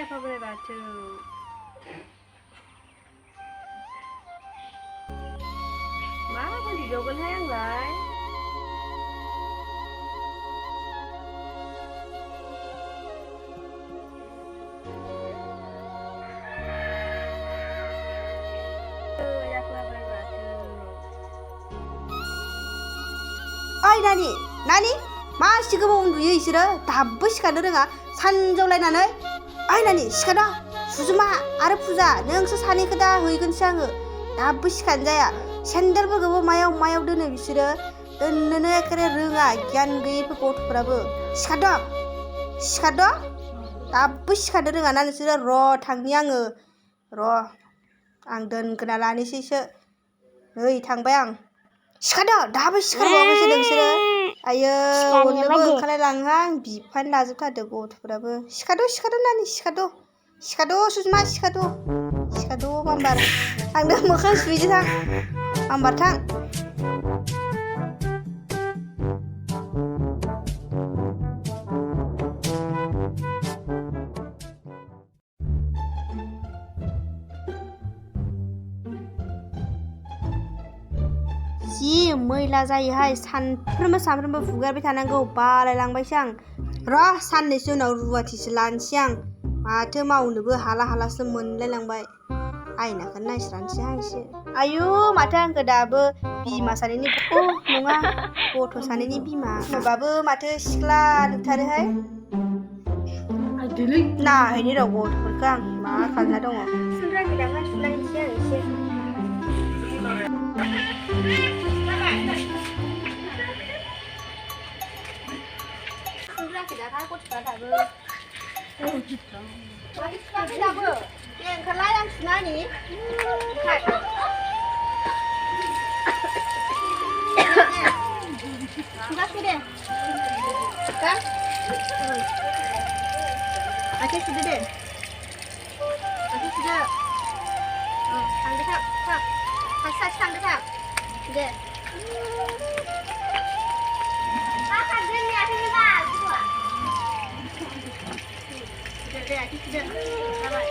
आफा बोराइ बाथौ माबायदि जगोनहाय आंलाय ओइ नानि मासि गोबाव उन्दुयो इसोरो दाबो सिखारनो रोङा सानजौलायनानै ओइ नानि सिखारदा सुजुमा आरो फुजा नोंसो सानैखौ दा हैगोनसो आङो दाबो सिखारनो जाया सेन्देलफोरखौबो मायाव दोनो बिसोरो दोननोनो एखेबारे रोङा गियान गैयैफोर गथ'फोराबो सिखारद' दाबो सिखारनो रोङा ना नोंसोरो र' थांनि आङो आं दोनगोना लानोसैसो नै थांबाय आं सिखारद' दाबो सिखारबावाखैसो नोंसोरो आयो अननोबो ओंखारलायलाङोहां बिफानो लाजोबथारदो गथ'फोराबो सिखारद' नानि सिखारद' सुजुमा सिखारद' मामबार थांदो मोखां सुहैदो थां मामबार थां जि मैला जायोहाय सानफ्रोमबो फुगारबाय थानांगौ बालायलांबायसो आं र' साननैसो उनाव रुवाथिसो लानोसै आं माथो मावनोबो हालासो मोनलायलांबाय आयनाखौनो नायस्रानोसै आं एसे आयु माथो आंखौ दाबो बिमा सानैनि नङा गथ' सानैनि बिमा होनबाबो माथो सिख्ला नुथारोहाय नायहैनि र' गथ'फोरखौ आं मा खालामना दङ सुलायनोसै आं एसे ओंखारलाय आं सुनानि दे आथिं सुदो दे थांदो थां सासे थांदो थां दे दे आथिं सुदो जाबाय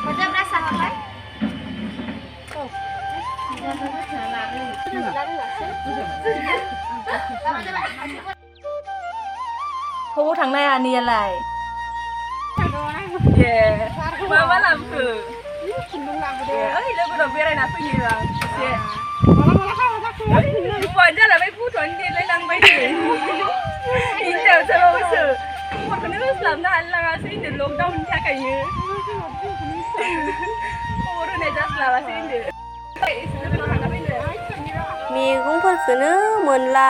मोजां रasa हरबाय बबाव थांनाय आनैयालाय मा लाबोखो ओइ लोगोनाव बेरायना फैयो आं एसे हौवानो जालाबाय गथ'आनो देलायलांबाय हिनजावसाबावसो खबरखौनो होस्लाबनो हालाङासै होनदो लकडाउननि थाखायनो खबर होनाय जास्लाबासै होनदो लोगोनाव थांना फैनो मैगंफोरखौनो मोनला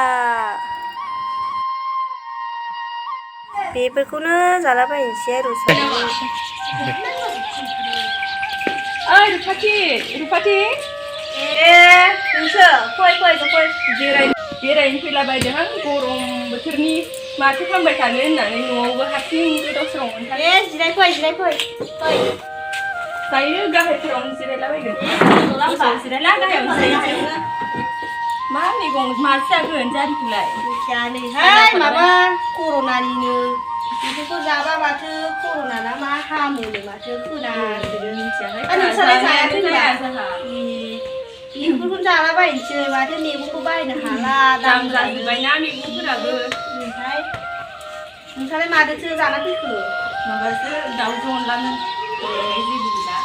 बेफोरखौनो जालाबायनोसै ओइ रुपाथि नोंसो फै बेरायनो फैलाबायदोंहां गरम बोथोरनि माथो खालामबाय थानो होननानै न'आवबो हारसिं गोदाव सोराव मोनथारो जिराय फै जायो गाहायफोरावनो जिरायलाबायगोन जिरायला गाहायावनो जिरायनोसै मा मैगं माथो जागोन जारिखौलाय नैहाय माबा कर'नानिनो बेफोरखौ जाबा माथो कर'ना ना मा हामोनो माथो नोंसालाय जायाखै बेफोरखौनो जालाबायनोसै माथो मैगंखौ बायनो हाला दाम जाजोब्बायना मैगंफोराबो नोंसालाय माथोसो जाना फैखो माबासो दाउजों अनलामोन जेबो गैला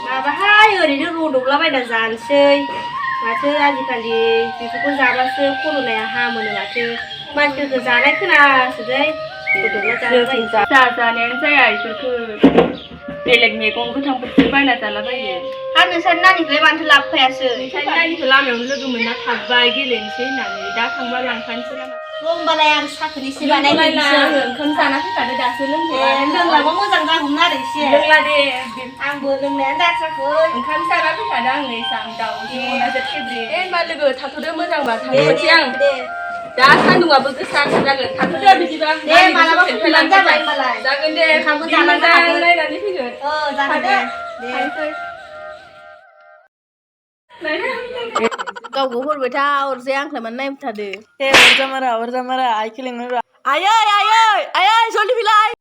माबाहाय ओरैनो रदबलाबायना जानोसै माथो आजिखालि बेफोरखौ जाबासो कर'नाया हामोनो माथो मानसिफोरखौ जानाय खोनासोलै जानायानो जाया बेफोरखौ बेलेग मैगं गोथांफोरसो बायना जालाबायो नोंसानि नानिखौलाय मानोथो लाबोफायासै नोंसानि नानिखौ लामायावनो लोगो मोनना थाबबाय गेलेनोसै होननानै दा थांबा लांफानोसै नामा होमबालाय आं साख्रिसो बानायलायना ओंखाम जाना फैखादो दासो लोंलाबा मोजां जागौमोन आरो एसे लोंला दे आंबो लोंनायानो जाथ्राखै ओंखाम जाना फैखादो आं नै दाउजों अनलाजों फेब्रिक होनबा लोगो थाथ'दो मोजांबा थांनोसै आं दा सान्दुंआबो गोसा जागोन थाथ'दो बिदिबा दे मालाबा फैबानो जाबाय होनबालाय जागोन दे ओंखामबो जानानै नायनानै फैगोन जागोन दे गावखौ हरबाय था अरजाया आंखौ मानो नायबाय थादो अरजामारा आइखौ लेंनो आयै जल्दी फैलाय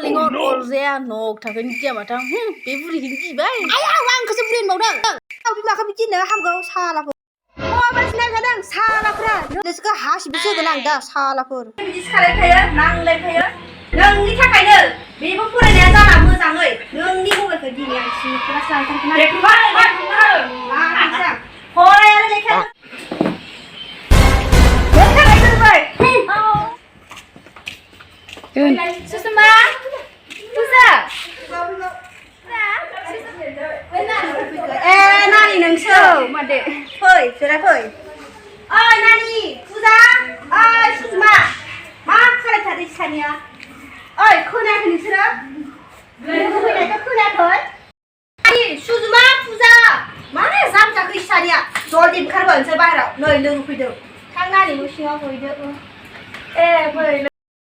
लिंहर अरजाया नक थाखोनि गियाबाथां बे बुरिखौनो गिबाय आयाव आंखौसो बुरि होनबावदों बिमाखौ बिदिनो हामगौ सालाफोर मानसि नायखादों सालाफ्रा नोंसोरखौ हासिबसो होगोन आं दा सालाफोर बिदिसो खालायखायो नांलायखायो नोंनि थाखायनो बेबो फरायनाया जाला मोजाङै नोंनि मबाइलखौ दिनै आं क्लास लानोसै फरायानो लेखा सुषमा फुजा नानि नोंसो मादे फै जिरा फै ओइ नानि फुजा ओइ सुषमा मा खालायथारै सानिया ओइ खोनायाखै नोंसोरो फैनायखौ खोनायाखै नानि सुषमा फुजा माने जामजाखै सानिया जल्दि ओंखारबो नोंसोर बाहेराव नै लोगो फैदों थां नानि न' सिङाव फैदो फै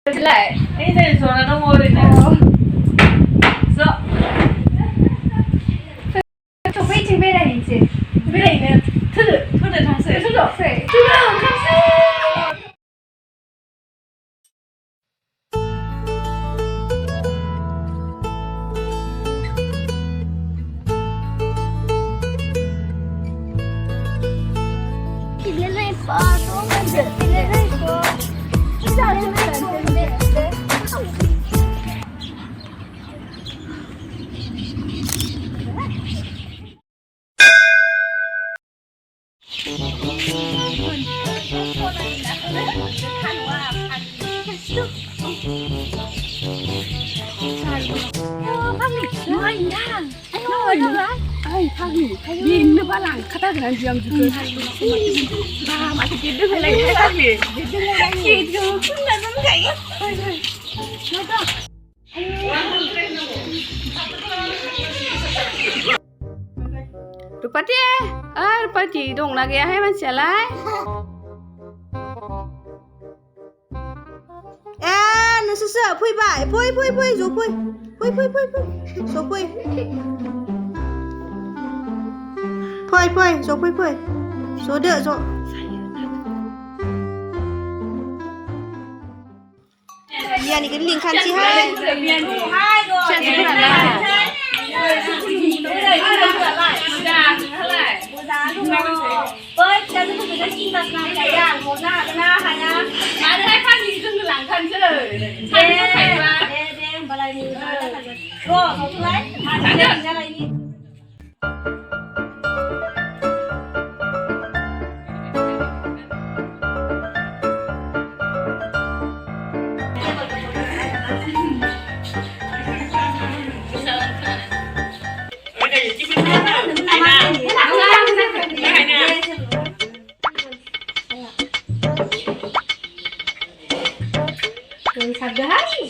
लाय ओइ जाय जना दङ ओरैनो बैथिं बेरायहैनोसै बेरायहैनो थोदो थांसै ओंखारसै बेनो बाला ओंखारथारगोन आं बिहामजोखौ बा माथो गेट होलायखायो गेटखौ खुलिना दोनखायो रुपाथि रुपाथि दंना गैयाहाय मानसियालाय नोंसोरसो फैबाय फै जफै फै जफै फै जफै फै जदो ज बियानिखौ लिंखानोसैहाय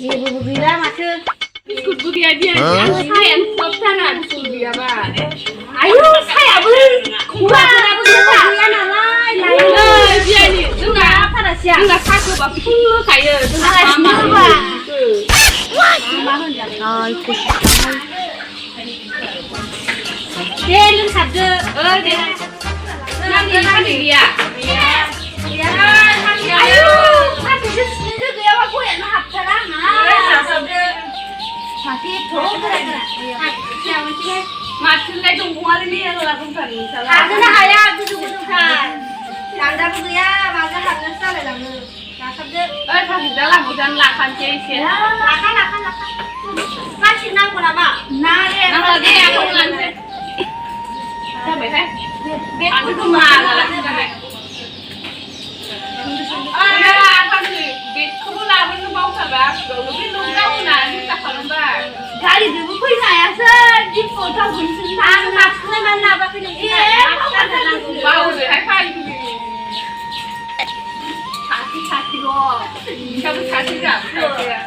जेबो गैला माथो बिस्कुटबो गैया सायानो खबथारा बिस्कुट गैयाबा आयु सायाबो खबाबो गैया नालाय नै बियानि जोंना फारासिया जोंना साखोबा फुल होखायो जोंना मा होनजाबाय दे लोंसाबदो दे नांगौ नांगौ गैया आयु साखोसो सिनदो गैयाबा गयानो हाबथारा माथोलाय दंबावआलै मेरला दंथारो हाबनोनो हाया गोजौ गोजौथार दान्दाबो गैया माजों हाबनोसो जालायलाङो लाखाबदो ओइ फासिदा लांगोदान लाखानोसै एसे लाखा प्लास्टिक नांगौ नामा नांला दे आंखौ लानोसै जाबायहाय बेखौ माला बेखौबो लाबोनो बावखाबा बे लंगाव होनानै सिन्था खालामबाय गारिजोंबो फैनो हायासै दिपआव थांफैनोसै आं मास्कखौलाय मानो लाबोआखै नोंसोर बावोहाय फायनो सासेल' नोंसाबो सासे जाबोखाया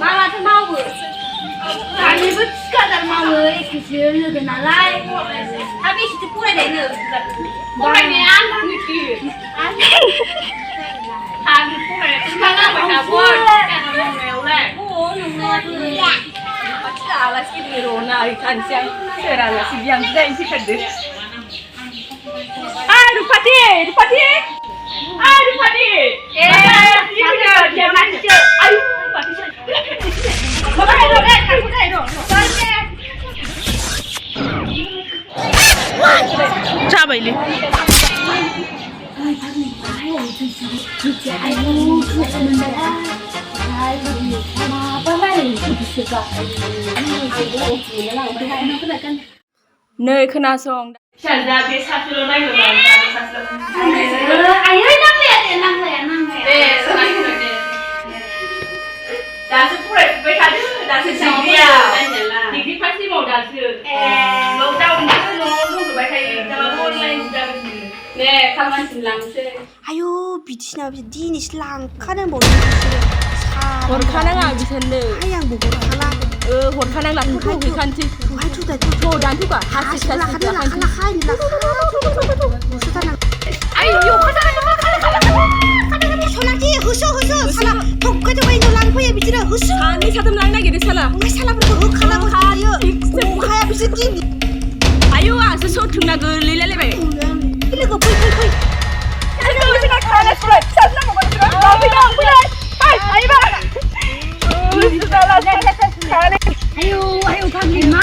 मा माथो मावो सानैबो थिखादार मावो एखेसो लोगो नालाय हा बेसेथो फरायनायनो फरायनाया आंनिखि आंनि फरायनायखौ नांबाय थाबोन मावनायावलाय आलासि गिदिर र'ना ओइखानोसै आं सोर आलासि बिहामजो जाहैनोसै खारदो रुपाथि 아니 파니. 예. 이거 제 맛이죠. 아유 맛이죠. 자 빨리. nơi khana song sản ra cái sát cho này rồi mà cái sát ai ơi năng lẹ 네 상황이 그래 다스 프레 왜 다들 다스 지리야 디디 파티 뭐 다스 록다운 그 노는 왜 가이 저 온라인 시작이 네 가만 신랑세 아유 미치나 니니 신랑 카는 뭐 사. 원 카나가 미쳤네 하양 뭐 하나. 원 카나가 그 간지 와 주다 저 단투가 하스 하나 하스 하나 하나 무슨 사람. 아유 요 소나기 흐서 사람 독가져 와 있는 랑포에 미치라 흐서. 아니 사람 랑나게 살아 왜 사람으로 흑하라고 하여. 하야 무슨 끼. 아유 아서 소 등나 그 릴레레베 이거 보이. 아이고 생각 가네 그래 찾나 먹어 그래 그냥 아이 봐 아유 방금 막